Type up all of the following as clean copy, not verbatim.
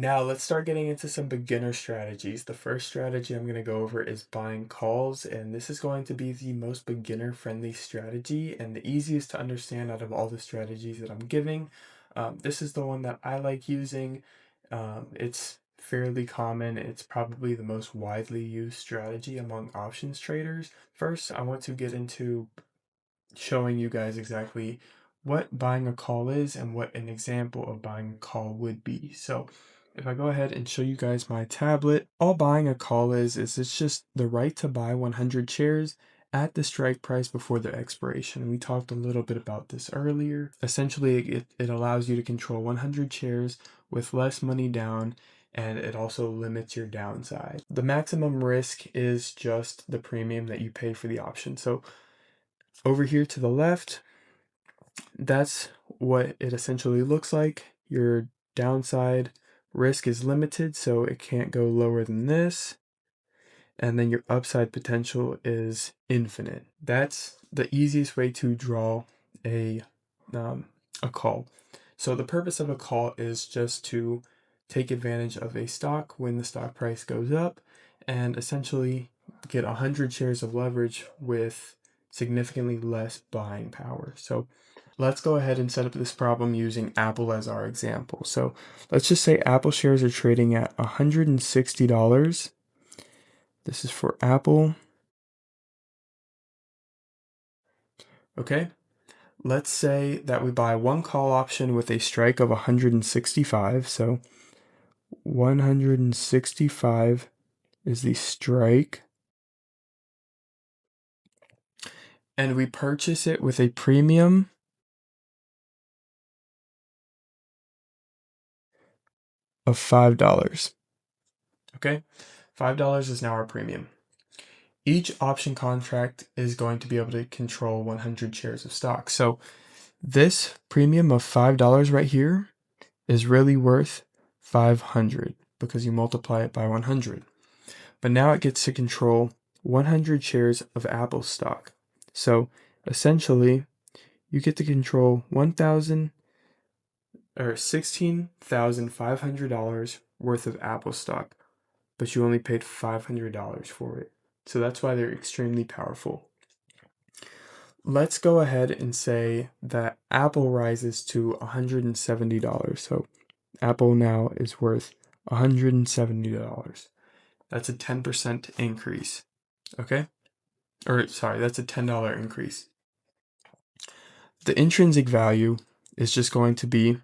Now let's start getting into some beginner strategies. The first strategy I'm going to go over is buying calls, and this is going to be the most beginner friendly strategy and the easiest to understand out of all the strategies that I'm giving. This is the one that I like using. It's fairly common. It's probably the most widely used strategy among options traders. First, I want to get into showing you guys exactly what buying a call is and what an example of buying a call would be. So if I go ahead and show you guys my tablet, all buying a call is it's just the right to buy 100 shares at the strike price before their expiration. We talked a little bit about this earlier. Essentially, it allows you to control 100 shares with less money down, and it also limits your downside. The maximum risk is just the premium that you pay for the option. So over here to the left, that's what it essentially looks like. Your downside risk is limited, so it can't go lower than this. And then your upside potential is infinite. That's the easiest way to draw a call. So the purpose of a call is just to take advantage of a stock when the stock price goes up and essentially get 100 shares of leverage with significantly less buying power. So let's go ahead and set up this problem using Apple as our example. So let's just say Apple shares are trading at $160. This is for Apple. Okay. Let's say that we buy one call option with a strike of 165. So 165 is the strike. And we purchase it with a premium of $5. Okay. $5 is now our premium. Each option contract is going to be able to control 100 shares of stock. So this premium of $5 right here is really worth 500 because you multiply it by 100. But now it gets to control 100 shares of Apple stock. So essentially, you get to control $16,500 worth of Apple stock, but you only paid $500 for it. So that's why they're extremely powerful. Let's go ahead and say that Apple rises to $170. So Apple now is worth $170. That's a 10% increase. Okay? Or sorry, that's a $10 increase. The intrinsic value is just going to be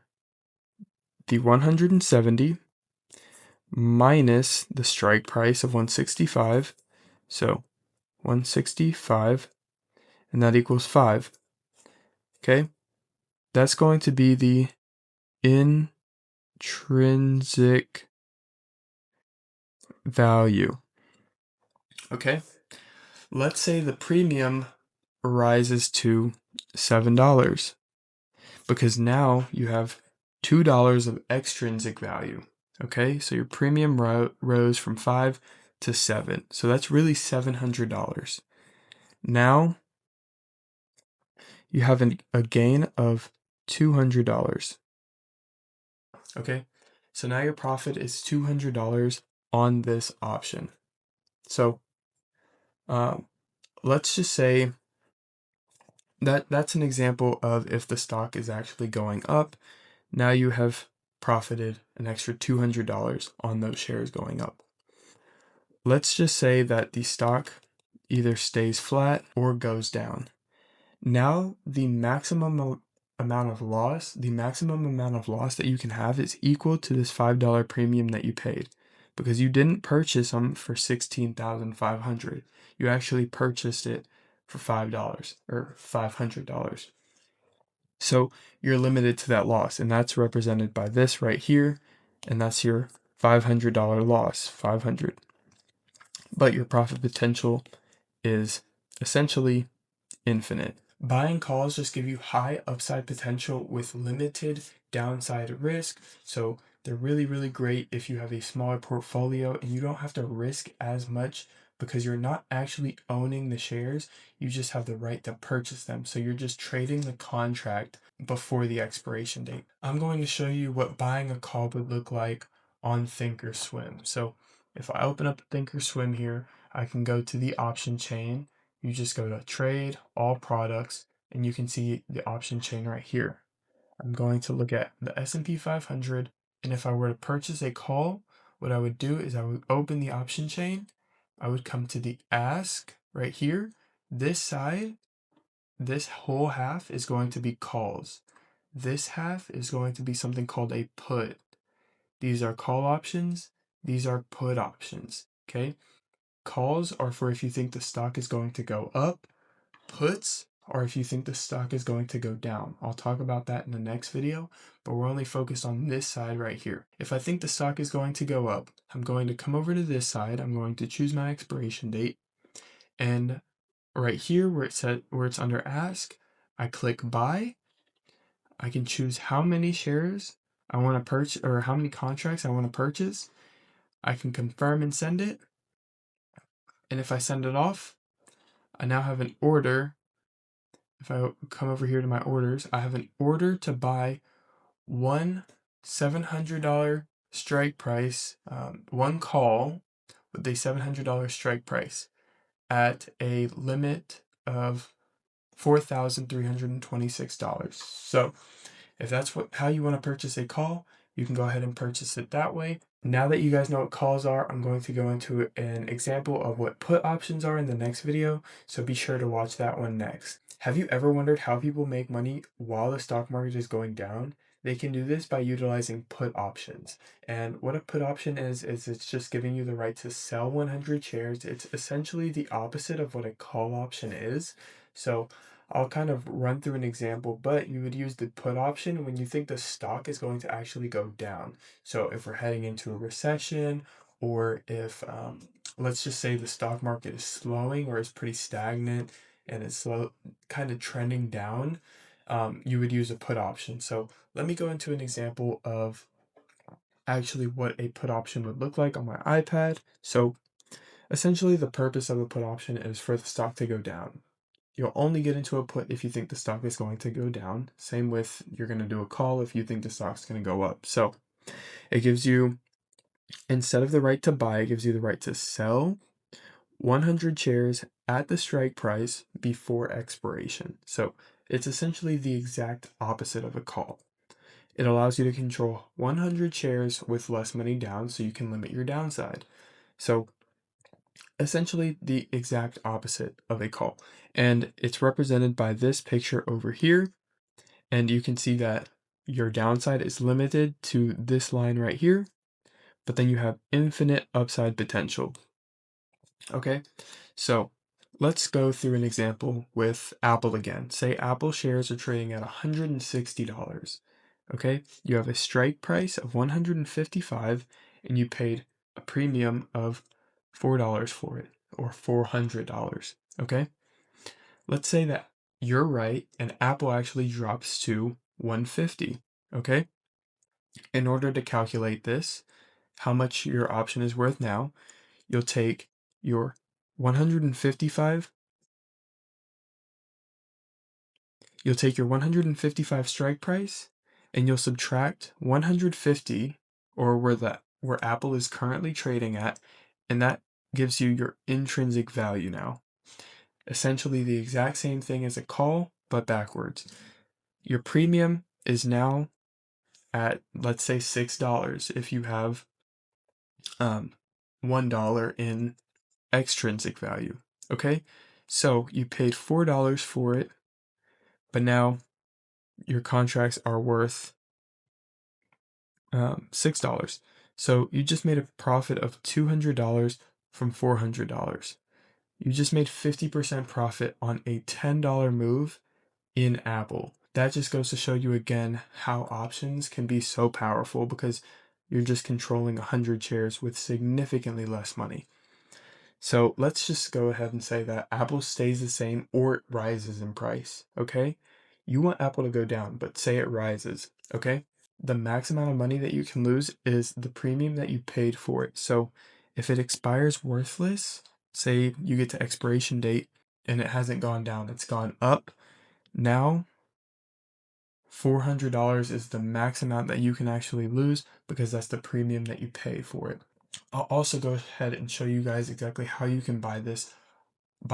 the 170 minus the strike price of 165. So 165, and that equals 5. Okay? That's going to be the intrinsic value. Okay? Let's say the premium rises to $7 because now you have $2 of extrinsic value. Okay, so your premium rose from 5 to 7. So that's really $700. Now you have a gain of $200. Okay, so now your profit is $200 on this option. So let's just say that's an example of if the stock is actually going up. Now you have profited an extra $200 on those shares going up. Let's just say that the stock either stays flat or goes down. Now the maximum amount of loss that you can have is equal to this $5 premium that you paid because you didn't purchase them for $16,500. You actually purchased it for $5 or $500. So you're limited to that loss, and that's represented by this right here, and that's your $500 loss, 500. But your profit potential is essentially infinite. Buying calls just give you high upside potential with limited downside risk. So they're really, really great if you have a smaller portfolio and you don't have to risk as much because you're not actually owning the shares. You just have the right to purchase them. So you're just trading the contract before the expiration date. I'm going to show you what buying a call would look like on Thinkorswim. So if I open up Thinkorswim here, I can go to the option chain. You just go to trade, all products, and you can see the option chain right here. I'm going to look at the S&P 500, and if I were to purchase a call, what I would do is I would open the option chain. I would come to the ask right here. This side, this whole half is going to be calls. This half is going to be something called a put. These are call options. These are put options. Okay. Calls are for if you think the stock is going to go up. Puts are if you think the stock is going to go down. I'll talk about that in the next video, but we're only focused on this side right here. If I think the stock is going to go up, I'm going to come over to this side. I'm going to choose my expiration date. And right here where it's under ask, I click buy. I can choose how many shares I want to purchase or how many contracts I want to purchase. I can confirm and send it. And if I send it off, I now have an order. If I come over here to my orders, I have an order to buy one $700 strike price, one call with a $700 strike price at a limit of $4,326. So if that's how you want to purchase a call, you can go ahead and purchase it that way. Now that you guys know what calls are, I'm going to go into an example of what put options are in the next video, so be sure to watch that one next. Have you ever wondered how people make money while the stock market is going down? They can do this by utilizing put options. And what a put option is it's just giving you the right to sell 100 shares. It's essentially the opposite of what a call option is. So I'll kind of run through an example, but you would use the put option when you think the stock is going to actually go down. So if we're heading into a recession, or if, let's just say the stock market is slowing or is pretty stagnant and it's slow, kind of trending down, you would use a put option. So let me go into an example of actually what a put option would look like on my iPad. So essentially the purpose of a put option is for the stock to go down. You'll only get into a put if you think the stock is going to go down. Same with you're going to do a call if you think the stock's going to go up. So it gives you, instead of the right to buy, it gives you the right to sell 100 shares at the strike price before expiration. So it's essentially the exact opposite of a call. It allows you to control 100 shares with less money down so you can limit your downside. So essentially the exact opposite of a call. And it's represented by this picture over here. And you can see that your downside is limited to this line right here, but then you have infinite upside potential. Okay, so let's go through an example with Apple again. Say Apple shares are trading at $160. Okay, you have a strike price of $155 and you paid a premium of $4 for it, or $400. Okay, let's say that you're right and Apple actually drops to 150. Okay, in order to calculate this, how much your option is worth now, you'll take your 155 you'll take your 155 strike price and you'll subtract 150, or where Apple is currently trading at, and that gives you your intrinsic value now. Essentially the exact same thing as a call, but backwards. Your premium is now at, let's say, $6 if you have $1 in extrinsic value. Okay, so you paid $4 for it, but now your contracts are worth $6. So you just made a profit of $200 from $400. You just made 50% profit on a $10 move in Apple. That just goes to show you again how options can be so powerful, because you're just controlling 100 shares with significantly less money. So let's just go ahead and say that Apple stays the same or it rises in price, okay? You want Apple to go down, but say it rises, okay? The max amount of money that you can lose is the premium that you paid for it. So if it expires worthless, say you get to expiration date and it hasn't gone down, it's gone up. Now $400 is the max amount that you can actually lose because that's the premium that you pay for it. I'll also go ahead and show you guys exactly how you can buy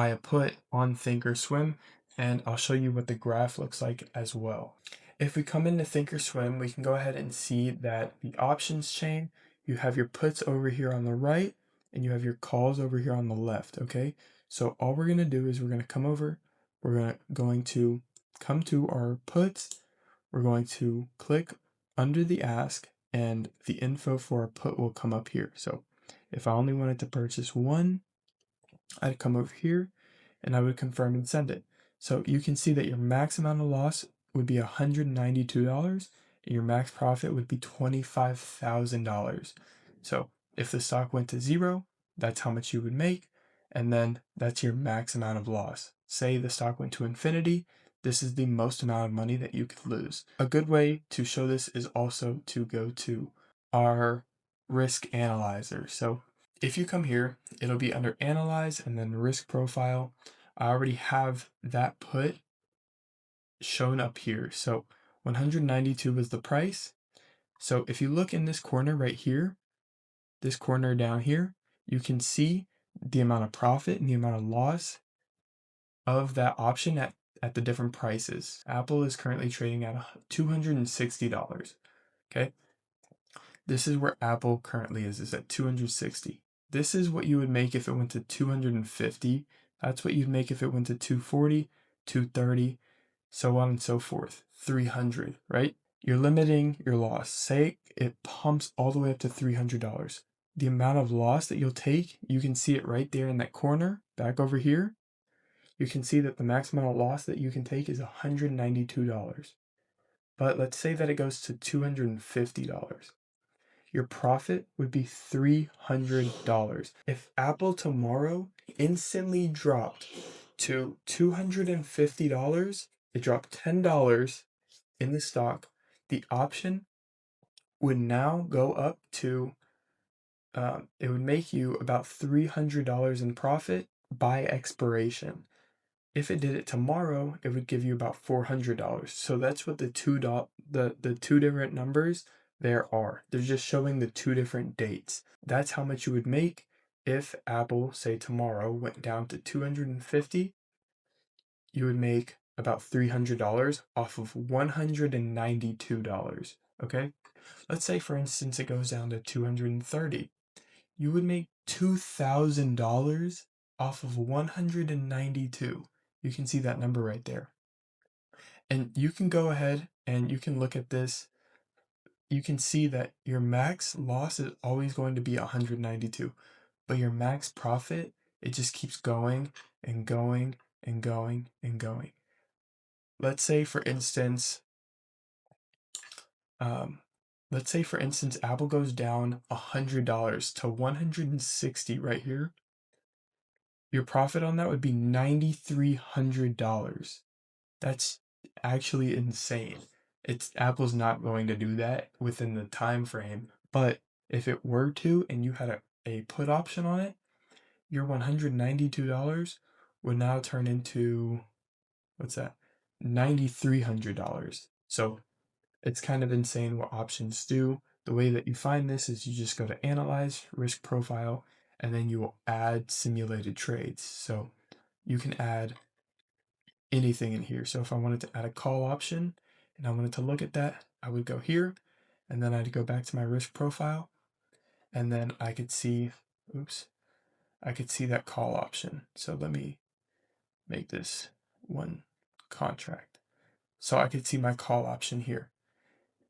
a put on Thinkorswim, and I'll show you what the graph looks like as well. If we come into Thinkorswim, we can go ahead and see that the options chain, you have your puts over here on the right, and you have your calls over here on the left, okay? So all we're gonna do is we're gonna come over, we're going to come to our puts, we're going to click under the ask, and the info for our put will come up here. So if I only wanted to purchase one, I'd come over here and I would confirm and send it. So you can see that your max amount of loss would be $192 and your max profit would be $25,000. So if the stock went to zero, that's how much you would make, and then that's your max amount of loss. Say the stock went to infinity, this is the most amount of money that you could lose. A good way to show this is also to go to our risk analyzer. So if you come here, it'll be under analyze and then risk profile. I already have that put shown up here. So 192 was the price. So if you look in this corner right here, this corner down here, you can see the amount of profit and the amount of loss of that option at the different prices. Apple is currently trading at $260. Okay. This is where Apple currently is at 260. This is what you would make if it went to 250. That's what you'd make if it went to 240, 230, so on and so forth. 300, right? You're limiting your loss. Say it pumps all the way up to $300. The amount of loss that you'll take, you can see it right there in that corner, back over here. You can see that the maximum loss that you can take is $192. But let's say that it goes to $250. Your profit would be $300. If Apple tomorrow instantly dropped to $250, it dropped $10 in the stock, the option would now go up to, it would make you about $300 in profit by expiration. If it did it tomorrow, it would give you about $400. So that's what the two different numbers there are. They're just showing the two different dates. That's how much you would make if Apple, say tomorrow, went down to 250. You would make about $300 off of $192. Okay? Let's say, for instance, it goes down to 230. You would make $2,000 off of 192. You can see that number right there. And you can go ahead and you can look at this. You can see that your max loss is always going to be 192, but your max profit, it just keeps going and going and going and going. Let's say for instance, Apple goes down $100 to 160 right here. Your profit on that would be $9,300. That's actually insane. Apple's not going to do that within the time frame, but if it were to and you had a put option on it, your $192 would now turn into, what's that? $9,300. So it's kind of insane what options do. The way that you find this is you just go to analyze, risk profile, and then you will add simulated trades. So you can add anything in here. So if I wanted to add a call option and I wanted to look at that, I would go here and then I'd go back to my risk profile and then I could see, I could see that call option. So let me make this one contract. So I could see my call option here,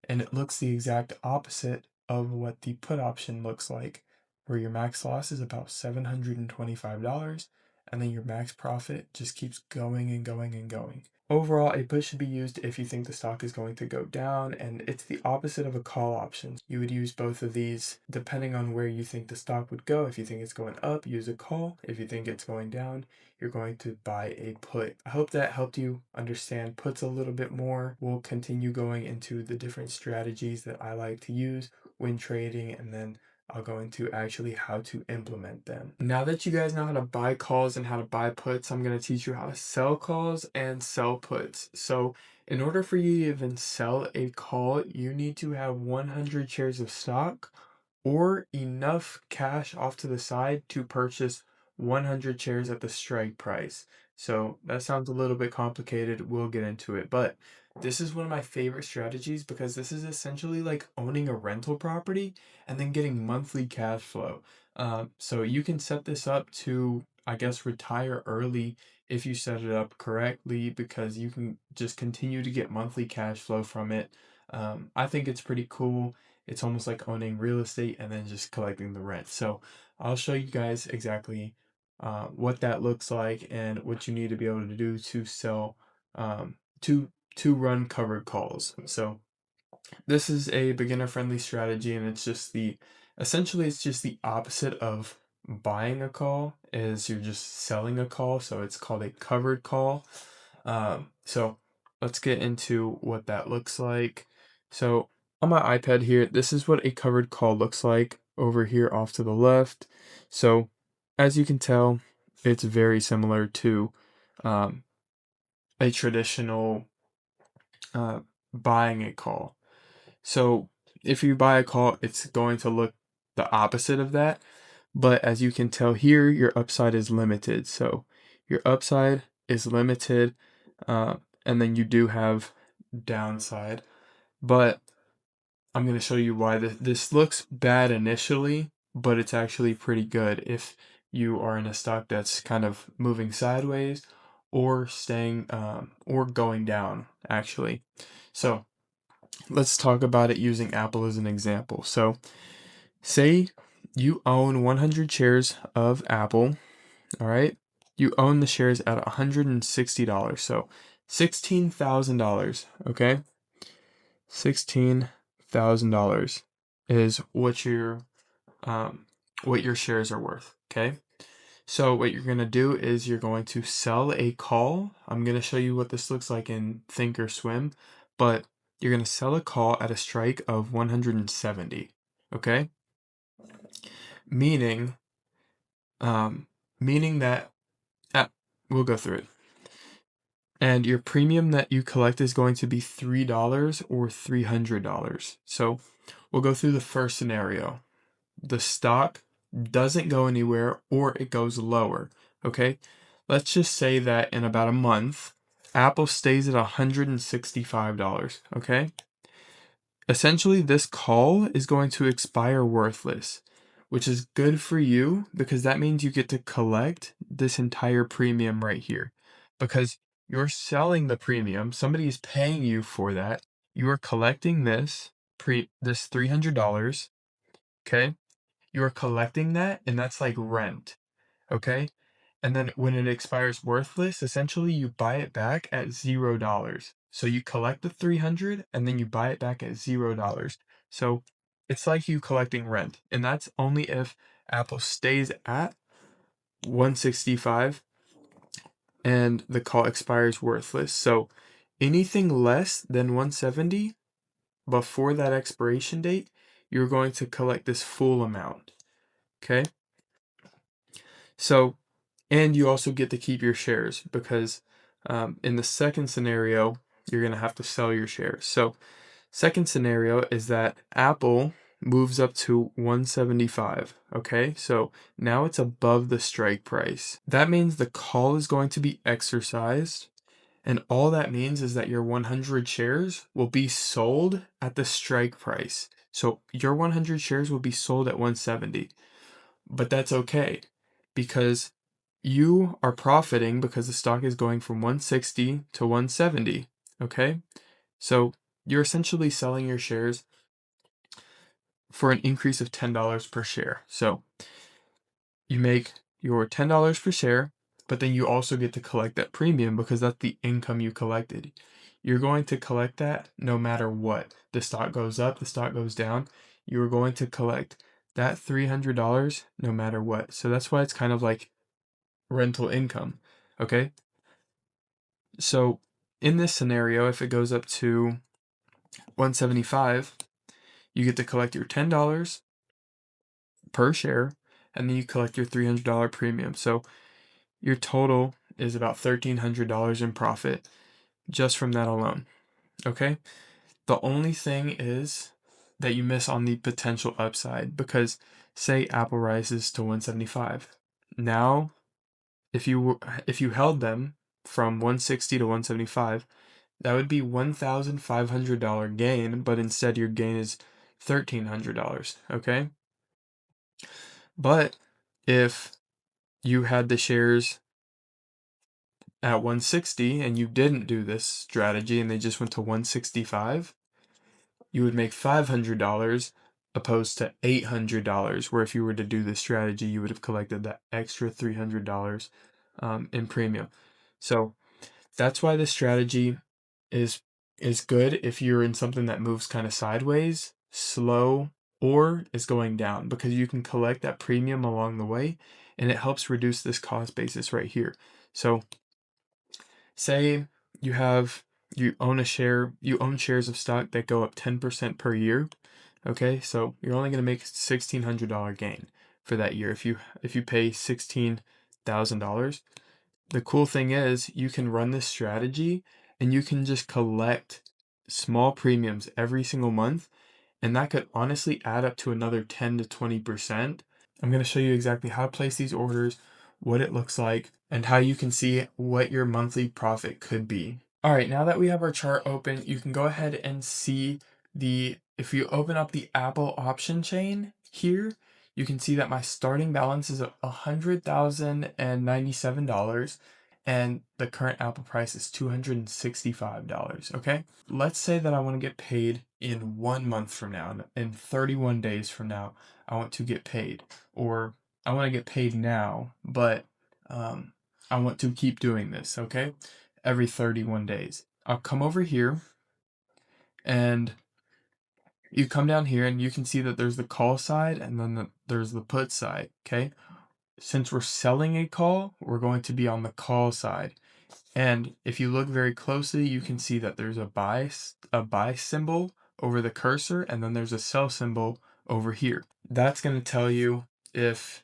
and it looks the exact opposite of what the put option looks like, where your max loss is about $725 and then your max profit just keeps going and going and going. Overall, a put should be used if you think the stock is going to go down, and it's the opposite of a call option. You would use both of these depending on where you think the stock would go. If you think it's going up, use a call. If you think it's going down, you're going to buy a put. I hope that helped you understand puts a little bit more. We'll continue going into the different strategies that I like to use when trading, and then I'll go into actually how to implement them. Now that you guys know how to buy calls and how to buy puts, I'm going to teach you how to sell calls and sell puts. So In order for you to even sell a call, you need to have 100 shares of stock or enough cash off to the side to purchase 100 shares at the strike price. So that sounds a little bit complicated. We'll get into it. But this is one of my favorite strategies because this is essentially like owning a rental property and then getting monthly cash flow. So you can set this up to, I guess, retire early if you set it up correctly because you can just continue to get monthly cash flow from it. I think it's pretty cool. It's almost like owning real estate and then just collecting the rent. So I'll show you guys exactly what that looks like and what you need to be able to do to sell to run covered calls. So this is a beginner friendly strategy and it's just the essentially it's just the opposite of buying a call is you're just selling a call, so it's called a covered call. So let's get into what that looks like. So on my iPad here, this is what a covered call looks like over here off to the left. So as you can tell, it's very similar to um, a traditional uh, buying a call. So if you buy a call, it's going to look the opposite of that. But as you can tell here, your upside is limited. So your upside is limited, uh, and then you do have downside. But I'm going to show you why this looks bad initially, but it's actually pretty good if you are in a stock that's kind of moving sideways or staying or going down, actually. So let's talk about it using Apple as an example. So say you own 100 shares of Apple, all right? You own the shares at $160, so $16,000, okay? $16,000 is what your shares are worth, okay? So what you're going to do is you're going to sell a call. I'm going to show you what this looks like in Thinkorswim, but you're going to sell a call at a strike of 170, okay? Meaning, um, meaning that we'll go through it. And your premium that you collect is going to be $3 or $300. So we'll go through the first scenario. The stock doesn't go anywhere or it goes lower. Okay. Let's just say that in about a month, Apple stays at $165. Okay. Essentially, this call is going to expire worthless, which is good for you because that means you get to collect this entire premium right here because you're selling the premium. Somebody is paying you for that. You are collecting this $300. Okay. You are collecting that, and that's like rent. Okay. And then when it expires worthless, essentially you buy it back at $0. So you collect the 300 and then you buy it back at $0. So it's like you collecting rent. And that's only if Apple stays at 165 and the call expires worthless. So anything less than 170 before that expiration date, you're going to collect this full amount. Okay? So and you also get to keep your shares because in the second scenario, you're going to have to sell your shares. So, second scenario is that Apple moves up to 175. Okay, so now it's above the strike price. That means the call is going to be exercised. And all that means is that your 100 shares will be sold at the strike price. So your 100 shares will be sold at 170. But that's okay because you are profiting because the stock is going from 160 to 170. Okay. So you're essentially selling your shares for an increase of $10 per share. So you make your $10 per share, but then you also get to collect that premium because that's the income you collected. You're going to collect that no matter what. The stock goes up, the stock goes down. You're going to collect that $300 no matter what. So that's why it's kind of like rental income. Okay. So in this scenario, if it goes up to 175, you get to collect your $10 per share, and then you collect your $300 premium. So your total is about $1,300 in profit just from that alone. Okay? The only thing is that you miss on the potential upside because say Apple rises to 175. Now, if you held them from 160 to 175, that would be $1,500 gain, but instead your gain is $1,300, okay? But if you had the shares at 160 and you didn't do this strategy and they just went to 165, you would make $500 opposed to $800, where if you were to do this strategy, you would have collected that extra $300 in premium. So that's why this strategy is is good if you're in something that moves kind of sideways, slow, or is going down, because you can collect that premium along the way and it helps reduce this cost basis right here. So say you have you own shares of stock that go up 10% per year. Okay, so you're only going to make $1,600 gain for that year if you pay $16,000. The cool thing is you can run this strategy and you can just collect small premiums every single month, and that could honestly add up to another 10 to 20%. I'm going to show you exactly how to place these orders, what it looks like, and how you can see what your monthly profit could be. All right, now that we have our chart open, you can go ahead and see if you open up the Apple option chain here, you can see that my starting balance is $100,097 and the current Apple price is $265, okay? Let's say that I want to get paid in 1 month from now, in 31 days from now, I want to get paid, or I want to get paid now, but I want to keep doing this, okay? Every 31 days. I'll come over here and you come down here and you can see that there's the call side and then there's the put side, okay? Since we're selling a call, we're going to be on the call side. And if you look very closely, you can see that there's a buy symbol over the cursor, and then there's a sell symbol over here. That's going to tell you if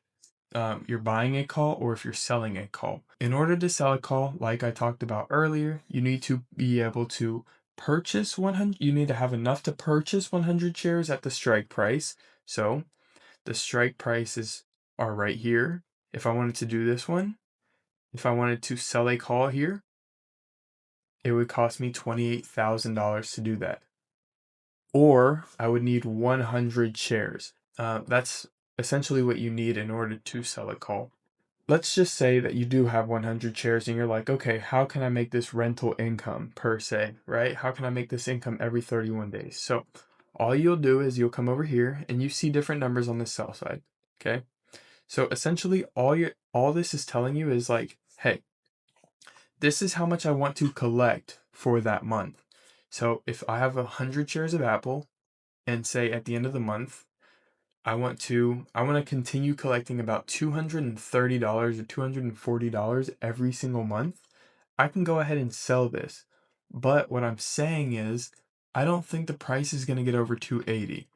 you're buying a call or if you're selling a call. In order to sell a call, like I talked about earlier, you need to be able to purchase 100. You need to have enough to purchase 100 shares at the strike price. So the strike prices are right here. If I wanted to do this one, if I wanted to sell a call here, it would cost me $28,000 to do that. Or I would need 100 shares. That's essentially what you need in order to sell a call. Let's just say that you do have 100 shares and you're like, okay, how can I make this rental income per se, right? How can I make this income every 31 days? So all you'll do is you'll come over here and you see different numbers on the sell side, okay? So essentially all this is telling you is like, hey, this is how much I want to collect for that month. So if I have 100 shares of Apple and say at the end of the month, I want to continue collecting about $230 or $240 every single month, I can go ahead and sell this. But what I'm saying is I don't think the price is going to get over 280.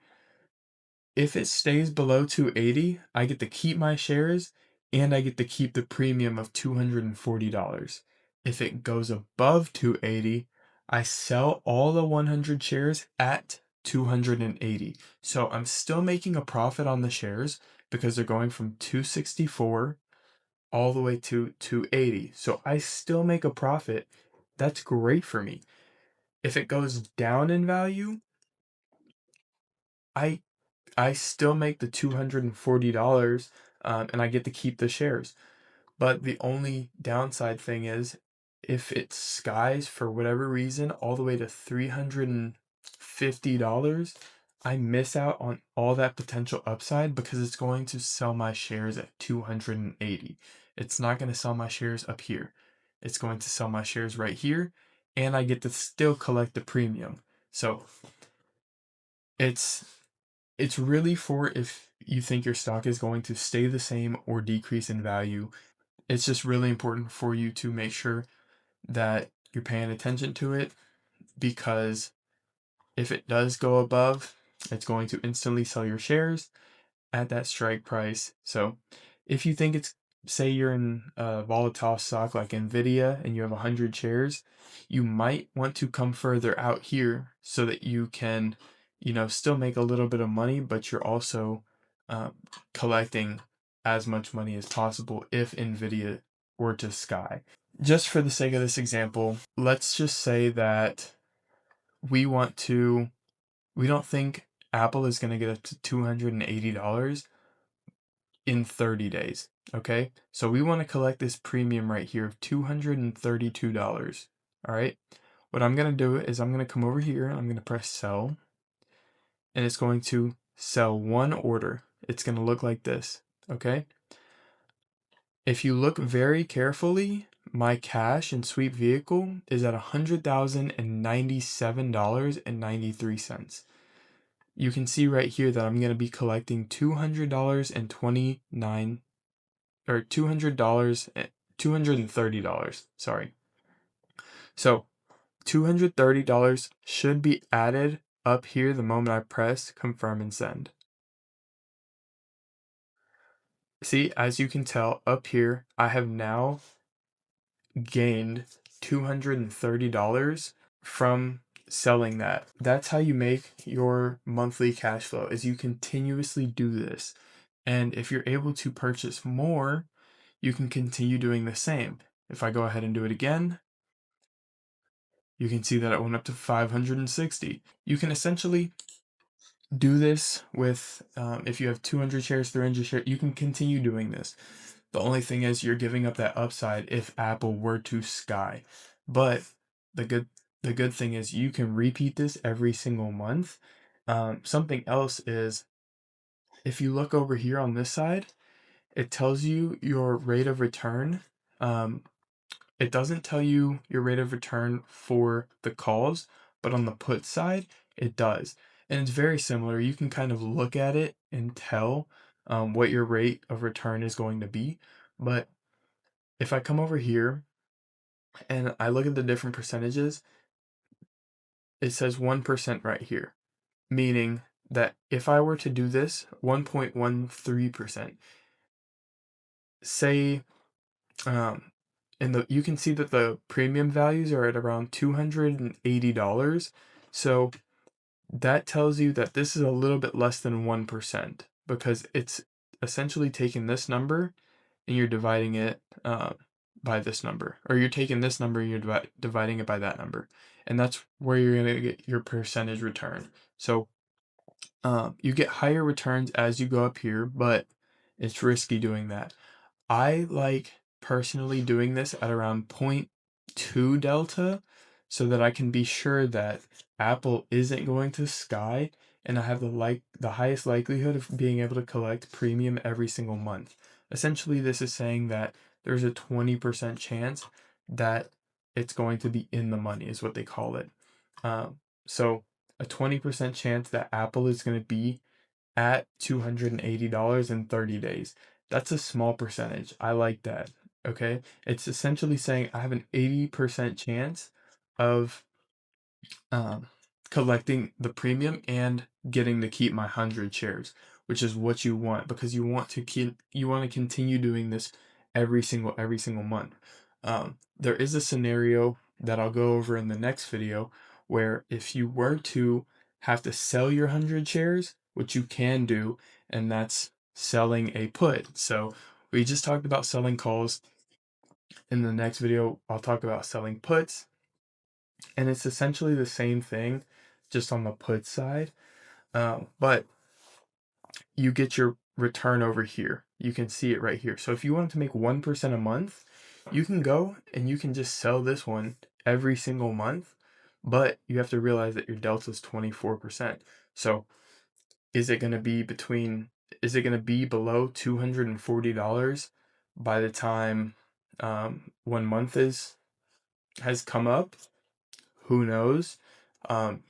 If it stays below 280, I get to keep my shares and I get to keep the premium of $240. If it goes above 280, I sell all the 100 shares at 280. So I'm still making a profit on the shares because they're going from 264 all the way to 280. So I still make a profit. That's great for me. If it goes down in value, I I still make the $240, and I get to keep the shares. But the only downside thing is if it skies for whatever reason all the way to $350, I miss out on all that potential upside because it's going to sell my shares at 280. It's not going to sell my shares up here. It's going to sell my shares right here, and I get to still collect the premium. So it's it's really for if you think your stock is going to stay the same or decrease in value. It's just really important for you to make sure that you're paying attention to it, because if it does go above, it's going to instantly sell your shares at that strike price. So if you think it's say you're in a volatile stock like Nvidia and you have 100 shares, you might want to come further out here so that you can, still make a little bit of money, but you're also uh, collecting as much money as possible if Nvidia were to sky. Just for the sake of this example, let's just say that we want to, we don't think Apple is going to get up to $280 in 30 days. Okay, so we want to collect this premium right here of $232. All right, what I'm going to do is I'm going to come over here and I'm going to press sell, and it's going to sell one order. It's going to look like this. Okay, if you look very carefully, my cash and sweep vehicle is at $100,097.93. You can see right here that I'm going to be collecting $200.29 or $200, $230, sorry. So $230 should be added up here the moment I press confirm and send. See, as you can tell up here, I have now gained $230 from selling that. That's how you make your monthly cash flow, is you continuously do this. And if you're able to purchase more, you can continue doing the same. If I go ahead and do it again, you can see that it went up to 560. You can essentially do this with, if you have 200 shares, 300 shares, you can continue doing this. The only thing is you're giving up that upside if Apple were to sky. But the good thing is you can repeat this every single month. Something else is if you look over here on this side, it tells you your rate of return. Um, It doesn't tell you your rate of return for the calls, but on the put side, it does. And it's very similar. You can kind of look at it and tell what your rate of return is going to be. But if I come over here and I look at the different percentages, it says 1% right here, meaning that if I were to do this 1.13%, say and you can see that the premium values are at around $280. So that tells you that this is a little bit less than 1% because it's essentially taking this number and you're dividing it by this number, or you're taking this number and you're dividing it by that number, and that's where you're going to get your percentage return. So you get higher returns as you go up here, but it's risky doing that. I like personally doing this at around zero point 0.2 delta so that I can be sure that Apple isn't going to sky and I have the highest likelihood of being able to collect premium every single month. Essentially, this is saying that there's a 20% chance that it's going to be in the money, is what they call it. So a 20% chance that Apple is going to be at $280 in 30 days. That's a small percentage. I like that. Okay. It's essentially saying I have an 80% chance of um, collecting the premium and getting to keep my 100 shares, which is what you want because you want to continue doing this every single month. There is a scenario that I'll go over in the next video where if you were to have to sell your 100 shares, which you can do, and that's selling a put. So we just talked about selling calls. In the next video, I'll talk about selling puts, and it's essentially the same thing, just on the put side. But you get your return over here. You can see it right here. So if you want to make 1% a month, you can go and you can just sell this one every single month. But you have to realize that your delta is 24%. So is it going to be is it going to be below $240 by the time 1 month has come up? Who knows? Um,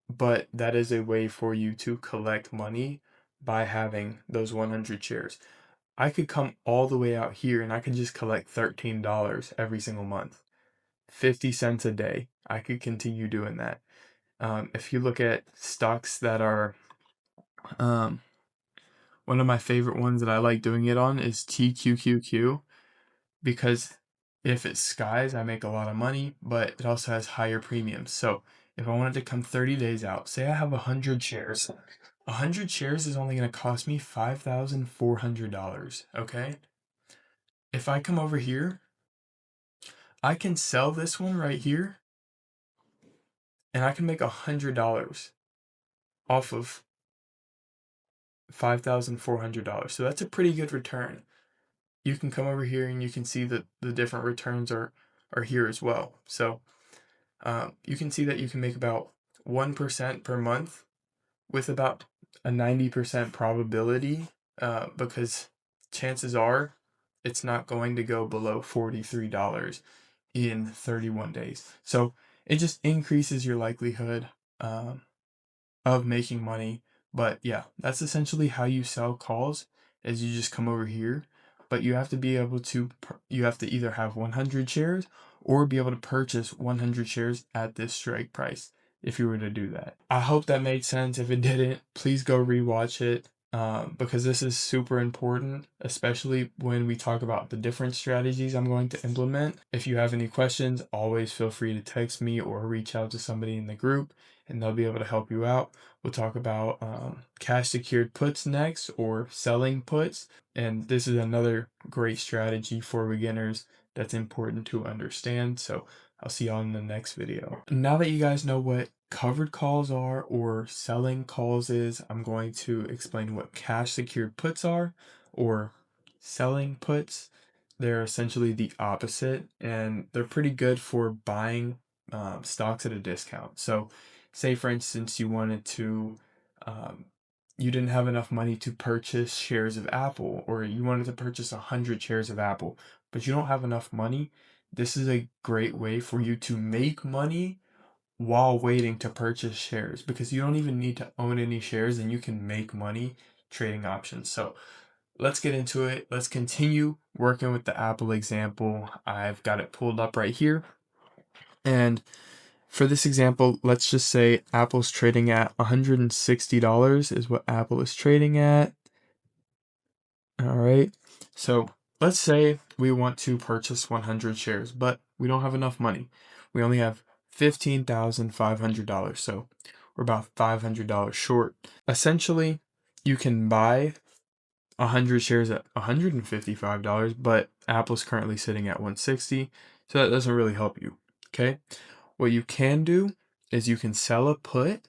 but that is a way for you to collect money by having those 100 shares. I could come all the way out here and I could just collect $13 every single month, 50 cents a day. I could continue doing that. If you look at stocks that are, um, One of my favorite ones that I like doing it on is TQQQ, because if it skies, I make a lot of money, but it also has higher premiums. So if I wanted to come 30 days out, say I have 100 shares. 100 shares is only going to cost me $5,400, okay? If I come over here, I can sell this one right here, and I can make $100 off of $5,400. So that's a pretty good return. You can come over here and you can see that the different returns are here as well. So you can see that you can make about 1% per month with about a 90% probability, because chances are it's not going to go below $43 in 31 days. So it just increases your likelihood of making money. But yeah, that's essentially how you sell calls, is you just come over here, but you have to be able to, you have to either have 100 shares or be able to purchase 100 shares at this strike price if you were to do that. I hope that made sense. If it didn't, please go rewatch it, because this is super important, especially when we talk about the different strategies I'm going to implement. If you have any questions, always feel free to text me or reach out to somebody in the group and they'll be able to help you out. We'll talk about cash secured puts next, or selling puts. And this is another great strategy for beginners that's important to understand. So I'll see y'all in the next video. Now that you guys know what covered calls are or selling calls is, I'm going to explain what cash secured puts are, or selling puts. They're essentially the opposite, and they're pretty good for buying stocks at a discount. So say for instance you wanted to you didn't have enough money to purchase shares of Apple, or you wanted to purchase 100 shares of Apple, but you don't have enough money. This is a great way for you to make money while waiting to purchase shares, because you don't even need to own any shares and you can make money trading options. So let's get into it. Let's continue working with the Apple example. I've got it pulled up right here. And for this example, let's just say Apple's trading at $160 is what Apple is trading at. All right. So let's say we want to purchase 100 shares, but we don't have enough money. We only have $15,500. So we're about $500 short. Essentially, you can buy 100 shares at $155, but Apple's currently sitting at 160. So that doesn't really help you. Okay. What you can do is you can sell a put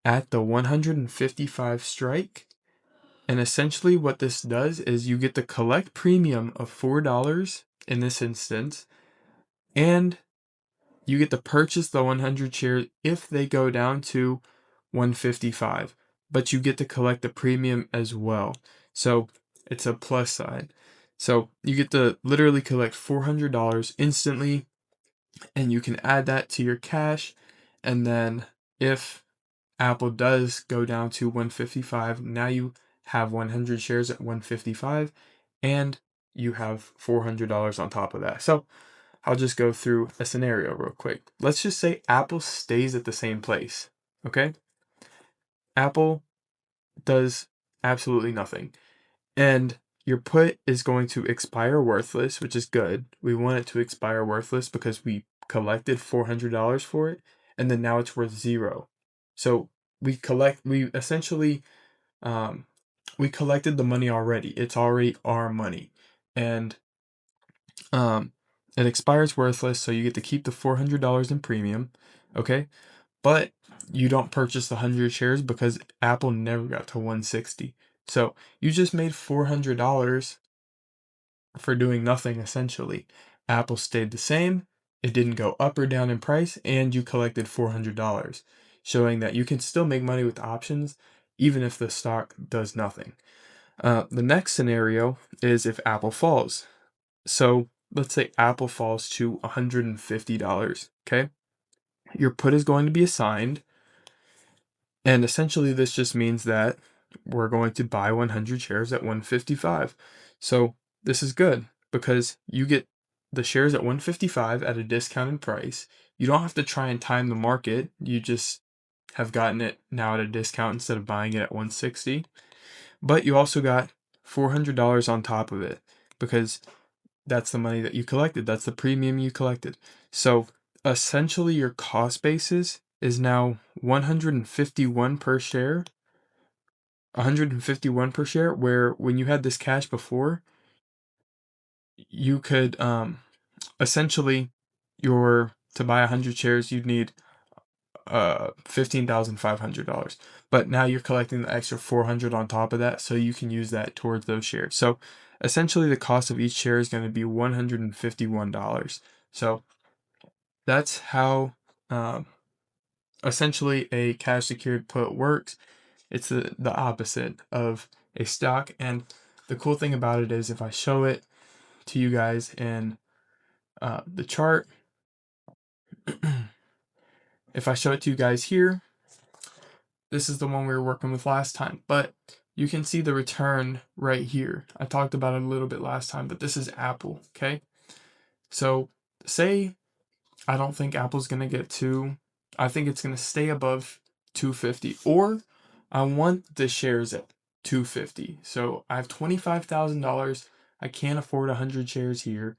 at the 155 strike. And essentially what this does is you get the collect premium of $4 in this instance, and you get to purchase the 100 shares if they go down to 155, but you get to collect the premium as well. So it's a plus side. So you get to literally collect $400 instantly, and you can add that to your cash. And then if Apple does go down to 155, now you have 100 shares at 155, and you have $400 on top of that. So I'll just go through a scenario real quick. Let's just say Apple stays at the same place. Okay? Apple does absolutely nothing, and your put is going to expire worthless, which is good. We want it to expire worthless because we collected $400 for it, and then now it's worth zero. So we essentially we collected the money already. It's already our money, and it expires worthless. So you get to keep the $400 in premium, okay? But you don't purchase the 100 shares because Apple never got to 160. So you just made $400 for doing nothing essentially. Apple stayed the same, it didn't go up or down in price, and you collected $400, showing that you can still make money with options even if the stock does nothing. The next scenario is if Apple falls. So let's say Apple falls to $150, okay? Your put is going to be assigned, and essentially this just means that we're going to buy 100 shares at 155. So this is good because you get the shares at 155 at a discounted price. You don't have to try and time the market. You just have gotten it now at a discount instead of buying it at 160. but you also got $400 on top of it because that's the money that you collected. That's the premium you collected. So essentially your cost basis is now 151 per share, 151 per share, where when you had this cash before, you could essentially your to buy 100 shares you'd need $15,500, but now you're collecting the extra 400 on top of that, so you can use that towards those shares. So essentially the cost of each share is going to be $151. So that's how essentially a cash secured put works. It's the opposite of a stock, and the cool thing about it is if I show it to you guys in the chart, if I show it to you guys here, this is the one we were working with last time, but you can see the return right here. I talked about it a little bit last time, but this is Apple, okay? So say I don't think Apple's gonna get to, I think it's gonna stay above 250, or I want the shares at 250. So I have $25,000. I can't afford 100 shares here.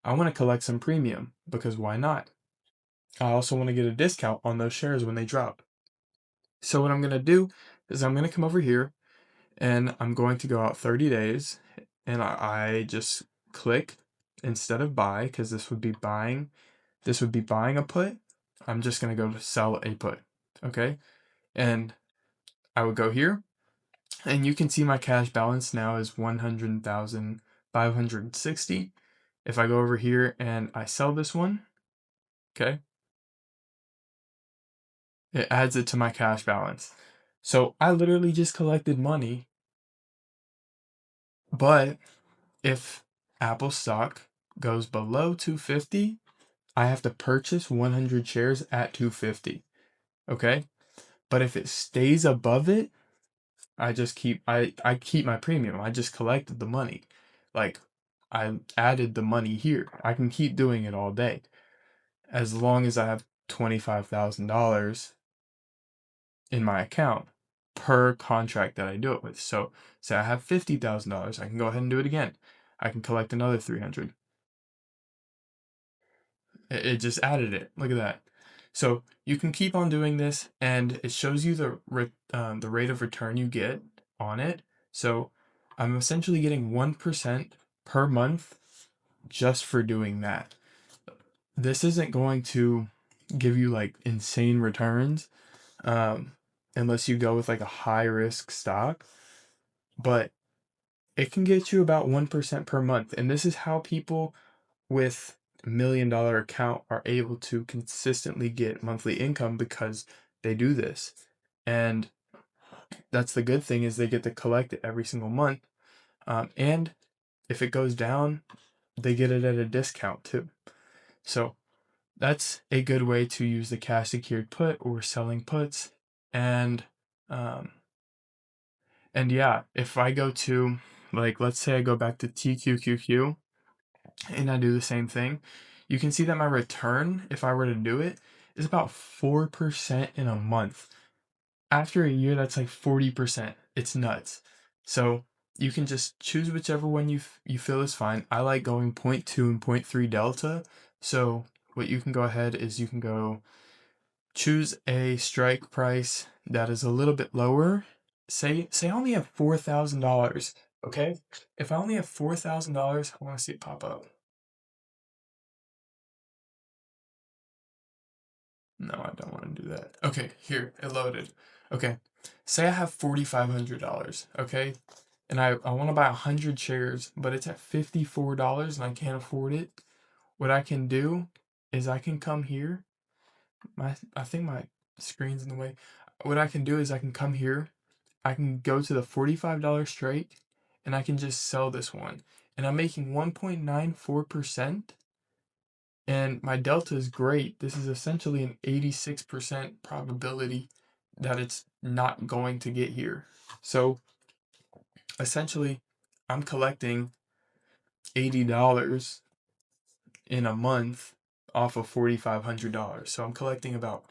I want to collect some premium because why not? I also want to get a discount on those shares when they drop. So what I'm gonna do is I'm gonna come over here and I'm going to go out 30 days and I just click instead of buy, because this would be buying a put. I'm just going to go to sell a put. Okay. And I would go here and you can see my cash balance now is 100,560. If I go over here and I sell this one, okay, it adds it to my cash balance. So I literally just collected money, but if Apple stock goes below 250, I have to purchase 100 shares at 250. Okay? But if it stays above it, I keep my premium. I just collected the money. Like I added the money here. I can keep doing it all day as long as I have $25,000 in my account per contract that I do it with. So say I have $50,000, I can go ahead and do it again. I can collect another 300. It just added it. Look at that. So you can keep on doing this, and it shows you the rate of return you get on it. So I'm essentially getting 1% per month just for doing that. This isn't going to give you like insane returns um, unless you go with like a high risk stock, but it can get you about 1% per month. And this is how people with $1 million account are able to consistently get monthly income because they do this. And that's the good thing, is they get to collect it every single month. And if it goes down, they get it at a discount too. So that's a good way to use the cash secured put or selling puts. And um, and yeah, if I go to, like, let's say I go back to TQQQ and I do the same thing, you can see that my return, if I were to do it, is about 4% in a month. After a year, that's like 40%. It's nuts. So you can just choose whichever one you feel is fine. I like going 0.2 and zero point 0.3 delta. So what you can go ahead is you can go choose a strike price that is a little bit lower. Say I only have $4,000. Okay, if I only have $4,000, I want to see it pop up. No, I don't want to do that. Okay, here, it loaded. Okay, say I have $4,500, okay? And I want to buy 100 shares, but it's at $54 and I can't afford it. What I can do is I can come here. I think my screen's in the way. What I can do is I can come here. I can go to the $45 strike and I can just sell this one. And I'm making 1.94%. And my delta is great. This is essentially an 86% probability that it's not going to get here. So essentially, I'm collecting $80 in a month off of $4,500. So I'm collecting about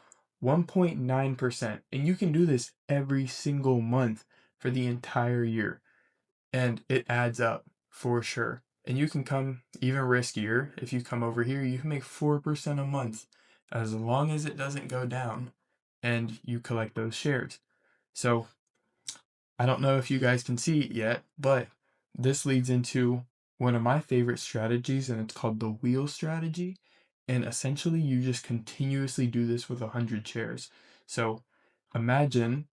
1.9%. And you can do this every single month for the entire year. And it adds up for sure. And you can come even riskier. If you come over here, you can make 4% a month as long as it doesn't go down and you collect those shares. So I don't know if you guys can see it yet, but this leads into one of my favorite strategies, and it's called the wheel strategy. And essentially, you just continuously do this with 100 shares. So imagine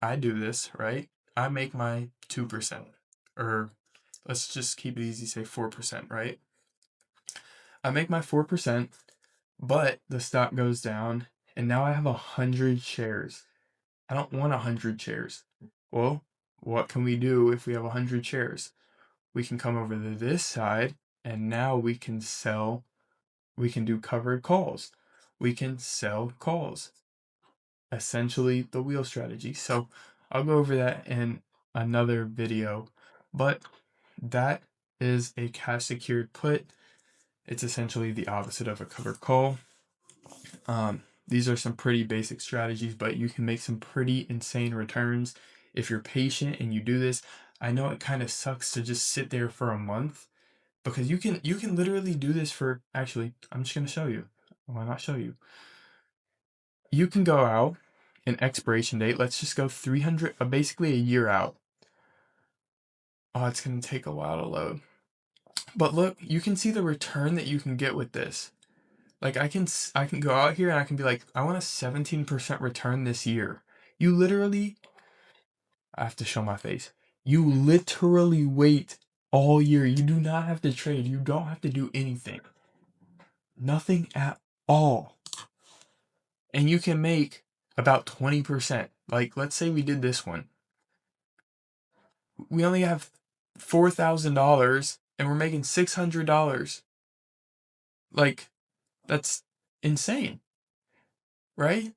I do this, right? I make my 2%, or let's just keep it easy, say 4%, right? I make my 4%, but the stock goes down, and now I have 100 shares. I don't want 100 shares. Well, what can we do if we have 100 shares? We can come over to this side, and now we can sell, we can do covered calls. We can sell calls. Essentially, the wheel strategy. So I'll go over that in another video, but that is a cash secured put. It's essentially the opposite of a covered call. These are some pretty basic strategies, but you can make some pretty insane returns if you're patient and you do this. I know it kind of sucks to just sit there for a month, because you can literally do this for, actually, I'm just going to show you. Why not show you? You can go out an expiration date. Let's just go 300, basically a year out. Oh, it's going to take a while to load. But look, you can see the return that you can get with this. Like I can go out here and I can be like, I want a 17% return this year. You literally, I have to show my face. You literally wait all year. You do not have to trade. You don't have to do anything. Nothing at all. And you can make about 20%. Like, let's say we did this one. We only have $4,000 and we're making $600. Like, that's insane, right?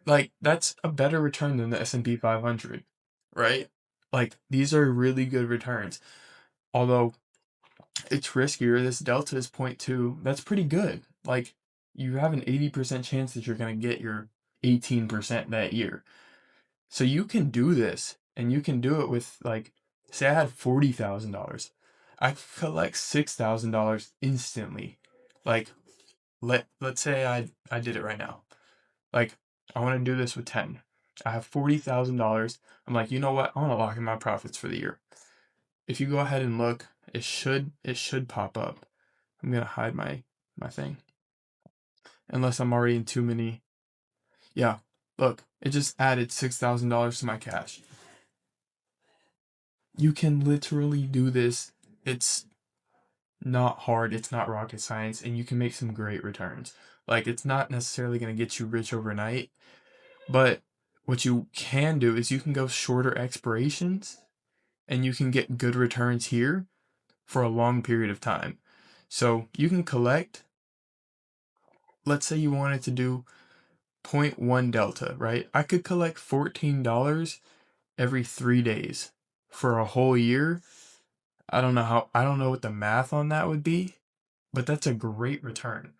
Like, that's a better return than the S&P 500, right? Like, these are really good returns. Although it's riskier, this delta is 0.2. That's pretty good. Like, you have an 80% chance that you're going to get your 18% that year. So you can do this, and you can do it with, like, say I had $40,000. I could collect $6,000 instantly. Like, let's say I did it right now. Like, I want to do this with 10. I have $40,000. I'm like, you know what? I want to lock in my profits for the year. If you go ahead and look, it should pop up. I'm gonna hide my thing. Unless I'm already in too many. Yeah, look, it just added $6,000 to my cash. You can literally do this. It's not hard, it's not rocket science, and you can make some great returns. Like, it's not necessarily gonna get you rich overnight, but what you can do is you can go shorter expirations and you can get good returns here for a long period of time. So you can collect, let's say you wanted to do zero point 0.1 delta, right? I could collect $14 every 3 days for a whole year. I don't know what the math on that would be, but that's a great return.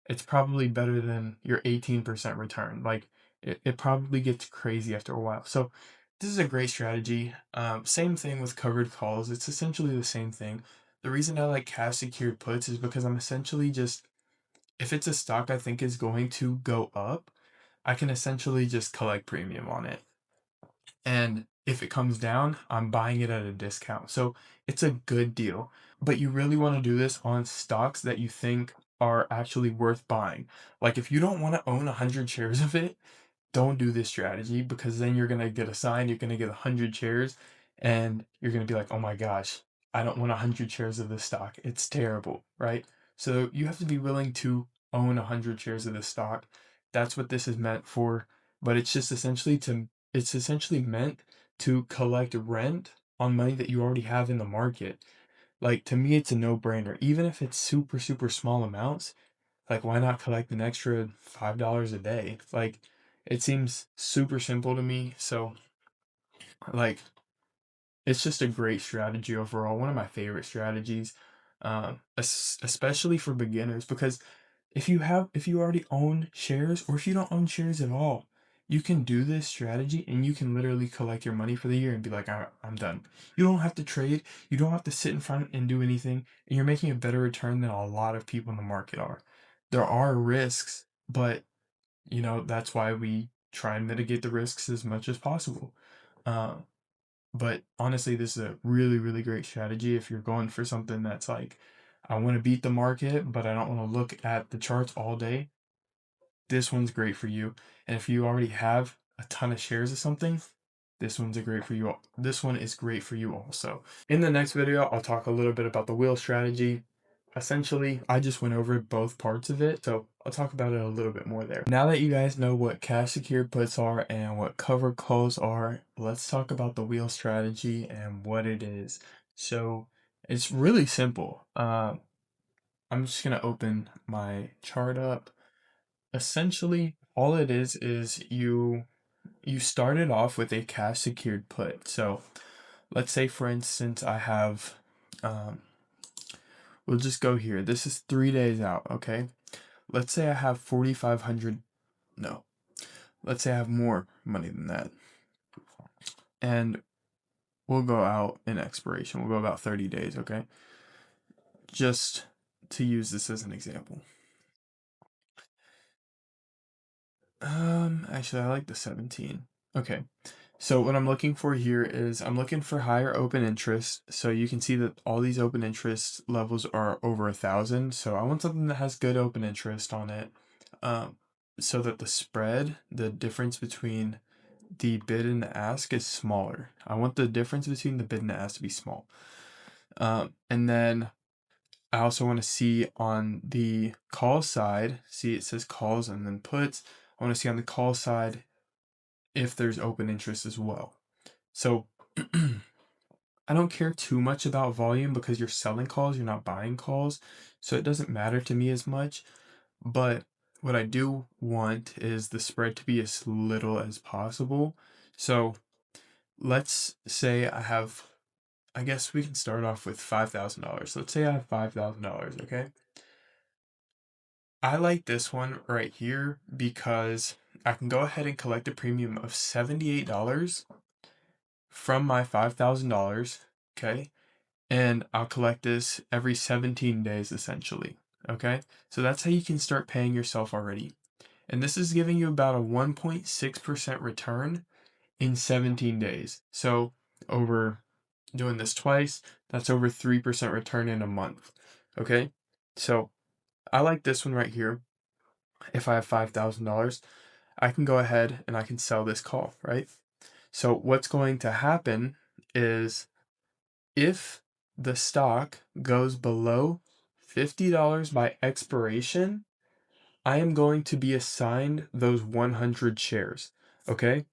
It's probably better than your 18% return. Like, it probably gets crazy after a while. So this is a great strategy. Same thing with covered calls. It's essentially the same thing. The reason I like cash secured puts is because I'm essentially just, if it's a stock I think is going to go up, I can essentially just collect premium on it. And if it comes down, I'm buying it at a discount. So it's a good deal. But you really want to do this on stocks that you think are actually worth buying. Like, if you don't want to own 100 shares of it, don't do this strategy, because then you're going to get a sign, you're going to get 100 shares, and you're going to be like, oh my gosh, I don't want 100 shares of this stock. It's terrible, right? So you have to be willing to own 100 shares of this stock. That's what this is meant for. But it's essentially meant to collect rent on money that you already have in the market. Like, to me, it's a no-brainer. Even if it's super, super small amounts, like, why not collect an extra $5 a day? Like, it seems super simple to me. So, like, it's just a great strategy overall. One of my favorite strategies, especially for beginners, because if you already own shares, or if you don't own shares at all, You can do this strategy and you can literally collect your money for the year and be like, I'm done. You don't have to trade. You don't have to sit in front and do anything. And you're making a better return than a lot of people in the market are. There are risks, but that's why we try and mitigate the risks as much as possible. Uh, but honestly, this is a really, really great strategy if you're going for something that's like, I want to beat the market, but I don't want to look at the charts all day. This one's great for you. And if you already have a ton of shares of something, this one is great for you also. In the next video, I'll talk a little bit about the wheel strategy. Essentially, I just went over both parts of it, so I'll talk about it a little bit more there. Now that you guys know what cash secured puts are and what covered calls are, let's talk about the wheel strategy and what it is. So it's really simple. I'm just gonna open my chart up. Essentially, all it is you started off with a cash secured put. So let's say, for instance, I have, um, we'll just go here. This is 3 days out, okay? Let's say I have 4,500. No, let's say I have more money than that. And we'll go out in expiration. We'll go about 30 days, okay? Just to use this as an example. Actually, I like the 17. Okay. So what I'm looking for here is I'm looking for higher open interest. So you can see that all these open interest levels are over 1,000. So I want something that has good open interest on it, so that the spread, the difference between the bid and the ask is smaller. I want the difference between the bid and the ask to be small. And then I also want to see on the call side, see it says calls and then puts. I want to see on the call side if there's open interest as well. So I don't care too much about volume because you're selling calls, you're not buying calls. So it doesn't matter to me as much. But what I do want is the spread to be as little as possible. So let's say I guess we can start off with $5,000. Let's say I have $5,000, okay? I like this one right here because I can go ahead and collect a premium of $78 from my $5,000, okay? And I'll collect this every 17 days essentially, okay? So that's how you can start paying yourself already. And this is giving you about a 1.6% return in 17 days. So over doing this twice, that's over 3% return in a month, okay? So I like this one right here. If I have $5,000, I can go ahead and I can sell this call, right? So what's going to happen is if the stock goes below $50 by expiration, I am going to be assigned those 100 shares, okay?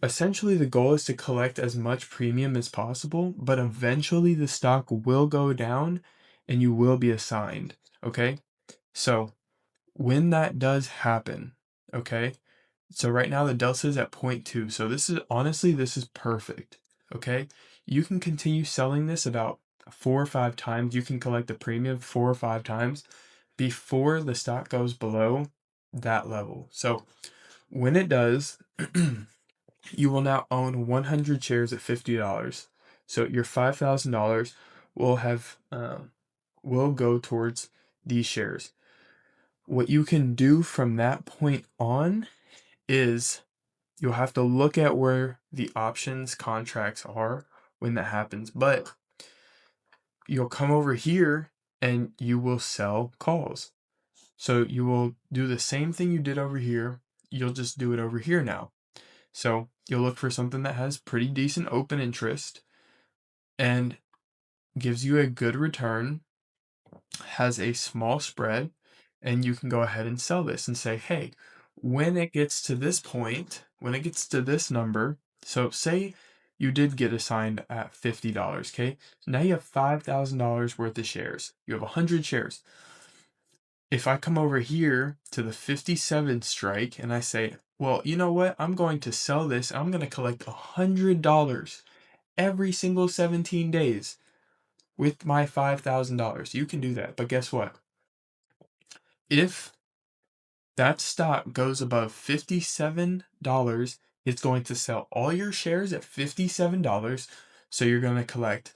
Essentially, the goal is to collect as much premium as possible, but eventually the stock will go down and you will be assigned, okay? So when that does happen, okay? So right now the delta is at 0.2. So this is honestly, this is perfect, okay? You can continue selling this about 4 or 5 times. You can collect the premium 4 or 5 times before the stock goes below that level. So when it does, you will now own 100 shares at $50. So your $5,000 will have will go towards these shares. What you can do from that point on is you'll have to look at where the options contracts are when that happens, but you'll come over here and you will sell calls. So you will do the same thing you did over here. You'll just do it over here now. So you'll look for something that has pretty decent open interest and gives you a good return, has a small spread, and you can go ahead and sell this and say, hey, when it gets to this point, when it gets to this number, so say you did get assigned at $50, okay? So now you have $5,000 worth of shares. You have 100 shares. If I come over here to the 57 strike and I say, well, you know what? I'm going to sell this. I'm going to collect $100 every single 17 days with my $5,000. You can do that. But guess what? If that stock goes above $57, it's going to sell all your shares at $57. So you're going to collect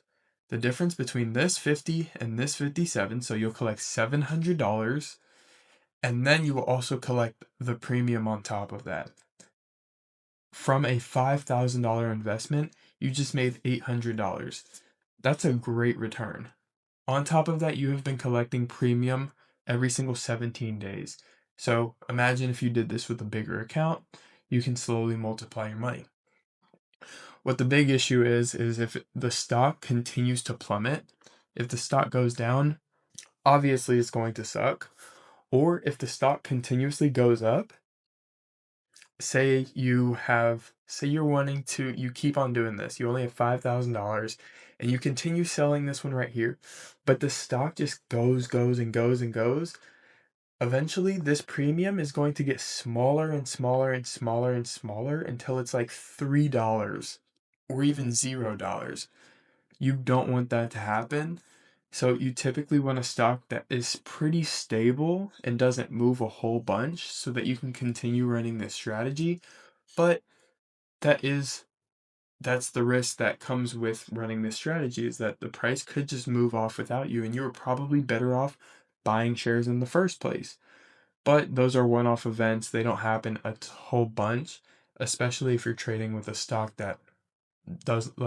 the difference between this 50 and this 57. So you'll collect $700. And then you will also collect the premium on top of that. From a $5,000 investment, you just made $800. That's a great return. On top of that, you have been collecting premium every single 17 days. So imagine if you did this with a bigger account, you can slowly multiply your money. What the big issue is if the stock continues to plummet, if the stock goes down, obviously it's going to suck. Or if the stock continuously goes up, say you're wanting to, you keep on doing this, you only have $5,000 and you continue selling this one right here, but the stock just goes and goes and goes. Eventually this premium is going to get smaller and smaller and smaller and smaller until it's like $3 or even $0. You don't want that to happen. So you typically want a stock that is pretty stable and doesn't move a whole bunch so that you can continue running this strategy. But that is that's the risk that comes with running this strategy, is that the price could just move off without you and you were probably better off buying shares in the first place. But those are one-off events. They don't happen a whole bunch, especially if you're trading with a stock that doesn't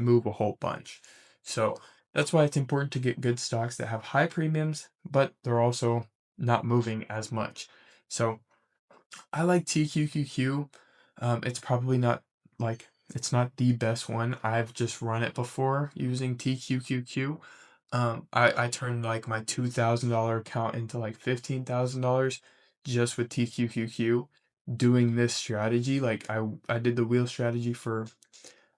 move a whole bunch. So that's why it's important to get good stocks that have high premiums, but they're also not moving as much. So I like TQQQ. It's probably not like it's not the best one. I've just run it before using TQQQ. I turned like my $2,000 account into like $15,000 just with TQQQ doing this strategy. Like I did the wheel strategy for,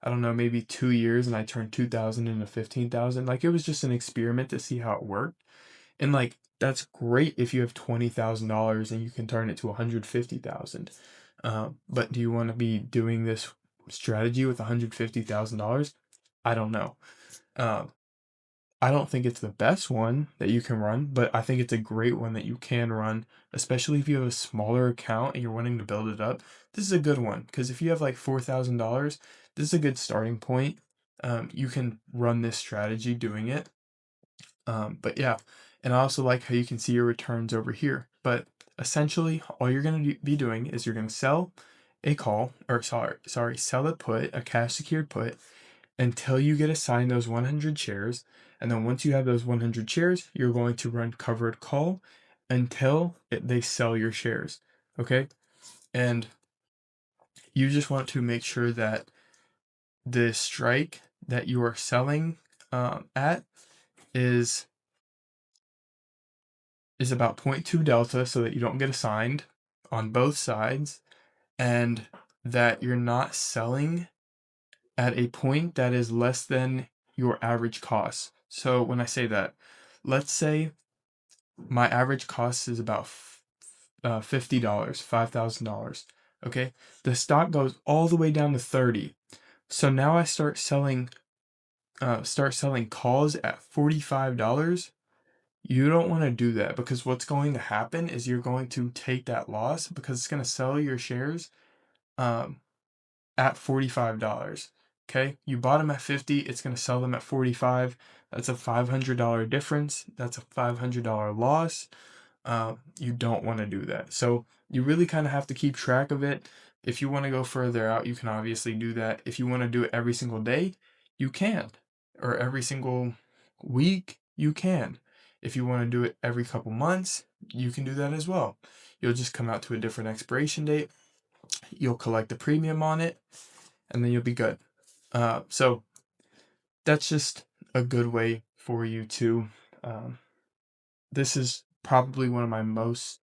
I don't know, maybe 2 years, and I turned 2,000 into 15,000. Like it was just an experiment to see how it worked. And like that's great if you have $20,000 and you can turn it to 150,000. But do you want to be doing this strategy with $150,000? I don't know. Um, I don't think it's the best one that you can run, but I think it's a great one that you can run, especially if you have a smaller account and you're wanting to build it up. This is a good one because if you have like $4,000, this is a good starting point. You can run this strategy doing it. But yeah, and I also like how you can see your returns over here. But essentially, all you're going to be doing is you're going to sell a call, or sell a put, a cash secured put, until you get assigned those 100 shares. And then once you have those 100 shares, you're going to run covered call until they sell your shares. Okay. And you just want to make sure that the strike that you are selling at is about 0.2 delta so that you don't get assigned on both sides, and that you're not selling at a point that is less than your average cost. So when I say that, let's say my average cost is about $50, $5,000. Okay, the stock goes all the way down to 30. So now I start selling calls at $45. You don't want to do that, because what's going to happen is you're going to take that loss because it's going to sell your shares um, at $45. Okay, you bought them at 50, it's going to sell them at 45. That's a $500 difference. That's a $500 loss. You don't want to do that. So you really kind of have to keep track of it. If you want to go further out, you can obviously do that. If you want to do it every single day, you can. Or every single week, you can. If you want to do it every couple months, you can do that as well. You'll just come out to a different expiration date. You'll collect the premium on it, and then you'll be good. So that's just a good way for you to. Um, this is probably one of my most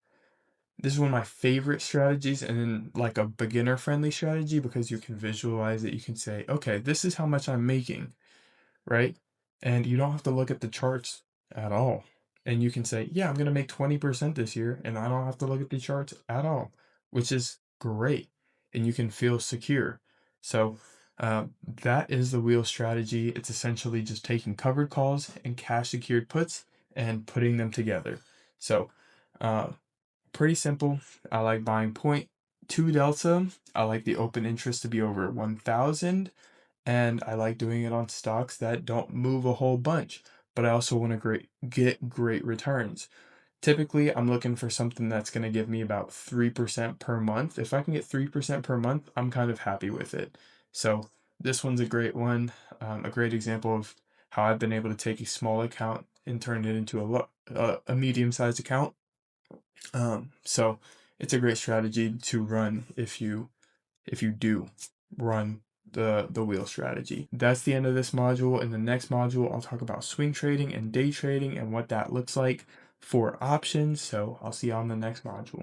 this is one of my favorite strategies, and then like a beginner friendly strategy, because you can visualize it. You can say, okay, this is how much I'm making, right? And you don't have to look at the charts at all. And you can say, yeah, I'm going to make 20% this year, and I don't have to look at the charts at all, which is great. And you can feel secure. So that is the wheel strategy. It's essentially just taking covered calls and cash secured puts and putting them together. So, uh, Pretty simple. I like buying point 0.2 delta. I like the open interest to be over 1,000. And I like doing it on stocks that don't move a whole bunch, but I also want to get great returns. Typically, I'm looking for something that's going to give me about 3% per month. If I can get 3% per month, I'm kind of happy with it. So this one's a great one, a great example of how I've been able to take a small account and turn it into a medium-sized account. So it's a great strategy to run if you do run the wheel strategy. That's the end of this module. In the next module, I'll talk about swing trading and day trading and what that looks like for options. So I'll see you on the next module.